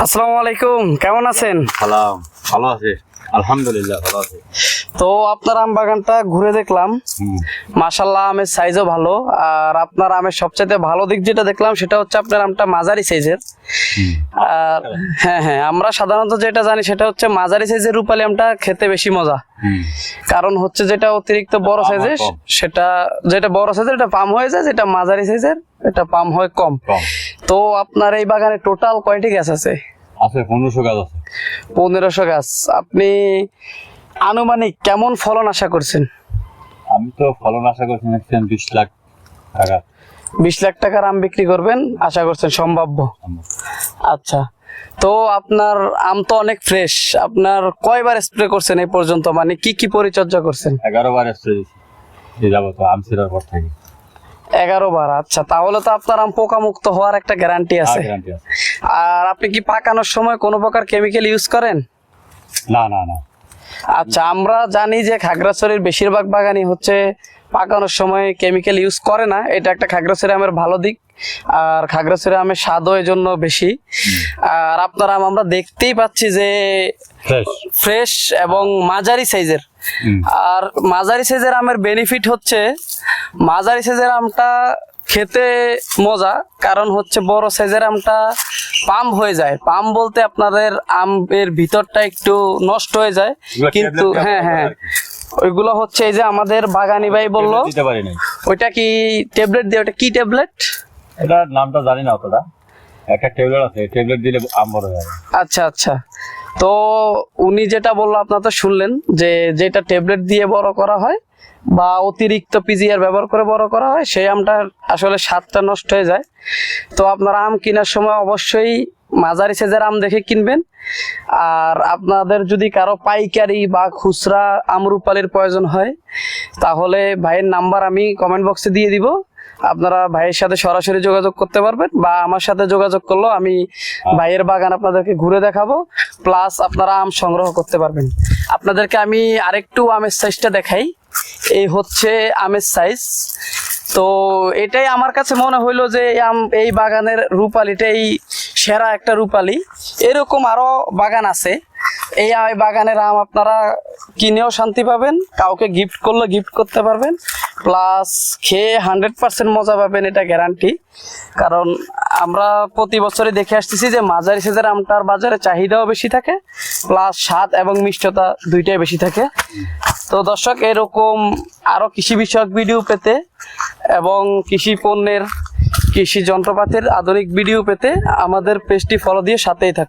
আসসালামু আলাইকুম, কেমন আছেন? ভালো আছে, আলহামদুলিল্লাহ ভালো আছে। তো আপনার আম বাগানটা ঘুরে দেখলাম, মাশাআল্লাহ আমের সাইজও ভালো। আর আপনার আমের সবচেয়ে ভালো দিক যেটা দেখলাম সেটা হচ্ছে আপনার আমটা মাঝারি সাইজের। আর হ্যাঁ, আমরা সাধারণত যেটা জানি সেটা হচ্ছে মাঝারি সাইজের রূপালী আমটা খেতে বেশি মজা। কারণ হচ্ছে যেটা অতিরিক্ত বড় সাইজের সেটা যেটা বড় সাইজের এটা পাম হয়ে যায়, যেটা মাঝারি সাইজের এটা পাম হয় কম। তো আপনার এই বাগানে টোটাল কয়টি গাছ আছে? 1500 গাছ আছে। 1500 গাছ। আপনি আনুমানিক কেমন ফলন আশা করছেন? আমি তো ফলন আশা করছি 20 লাখ টাকা। 20 লাখ টাকার আম বিক্রি করবেন আশা করছেন সম্ভাব্য? আচ্ছা, তো আপনার আম তো অনেক ফ্রেশ। আপনার কয়বার স্প্রে করছেন এই পর্যন্ত, মানে কি কি পরিচর্যা করছেন? 11 বার স্প্রে দিয়েছি এই যাবত আম ছিঁড়ার পর থেকে। 11 বার? আচ্ছা, তাহলে তো আপনার আম পোকা মুক্ত হওয়ার একটা গ্যারান্টি আছে। আর আপনি কি পাকানোর সময় কোনো প্রকার কেমিক্যাল ইউজ করেন? না। আচ্ছা, আমরা জানি যে খাগড়াছড়ির বেশিরভাগ বাগানই হচ্ছে পাকানোর সময় কেমিক্যাল ইউজ করে না। এটা একটা খাগড়াছড়ি আমের ভালো দিক। আর খাগড়াছড়ি আমের স্বাদও এই জন্য বেশি। আর আপনার আম আমরা দেখতেই পাচ্ছি যে ফ্রেশ এবং মাঝারি সাইজের। আর মাঝারি সাইজের আমের বেনিফিট হচ্ছে মাঝারি সাইজের আমটা খেতে মজা, কারণ হচ্ছে বড় সাইজের আমটা পাম হয়ে যায়। পাম বলতে আপনাদের আমের ভিতরটা একটু নষ্ট হয়ে যায়, কিন্তু হ্যাঁ ওইগুলো হচ্ছে এই যে আমাদের বাগানি ভাই বললো ওইটা কি ট্যাবলেট দিয়ে, ওটা কি ট্যাবলেট? এটার নামটা জানি না অতটা। একটা ট্যাবলেট আছে, ট্যাবলেট দিলে আম বড় হয়। আচ্ছা, তো উনি যেটা বললো আপনারা তো শুনলেন যে যেটা ট্যাবলেট দিয়ে বড় করা হয় বা অতিরিক্ত পিজিআর ব্যবহার করে বড় করা হয়, সেই আমটার আসলে স্বাদটা নষ্ট হয়ে যায়। তো আপনারা আম কেনার সময় অবশ্যই মাঝারি সাইজের আম দেখে কিনবেন। আর আপনাদের যদি কারো পাইকারি বা খুচরা আম রূপালীর প্রয়োজন হয় তাহলে ভাইয়ের নাম্বার আমি কমেন্ট বক্সে দিয়ে দিব। আপনারা ভাইয়ের সাথে সরাসরি যোগাযোগ করতে পারবেন, বা আমার সাথে যোগাযোগ করলেও আমি ভাইয়ের বাগান আপনাদেরকে ঘুরে দেখাবো, প্লাস আপনারা আম সংগ্রহ করতে পারবেন। আপনাদেরকে আমি আরেকটু আমের সাইজটা দেখাই। এই হচ্ছে আমের সাইজ। তো এটাই আমার কাছে মনে হইলো যে এই বাগানের রূপালীটাই সেরা একটা রূপালী। এরকম আরো বাগান আছে। এই বাগানের আম আপনারা কিনেও শান্তি পাবেন, কাউকে গিফট করলে গিফট করতে পারবেন, প্লাস খেয়ে 100% মজা পাবেন, এটা গ্যারান্টি। কারণ আমরা প্রতি বছরই দেখে আসতেছি যে মাঝারি সাইজের আমটার বাজারে চাহিদাও বেশি থাকে, প্লাস স্বাদ এবং মিষ্টতা দুইটাই বেশি থাকে। তো দর্শক, এরকম আরো কৃষি বিষয়ক ভিডিও পেতে এবং কৃষি পণ্যের, কৃষি যন্ত্রপাতির আধুনিক ভিডিও পেতে আমাদের পেজটি ফলো দিয়ে সাথেই থাকুন।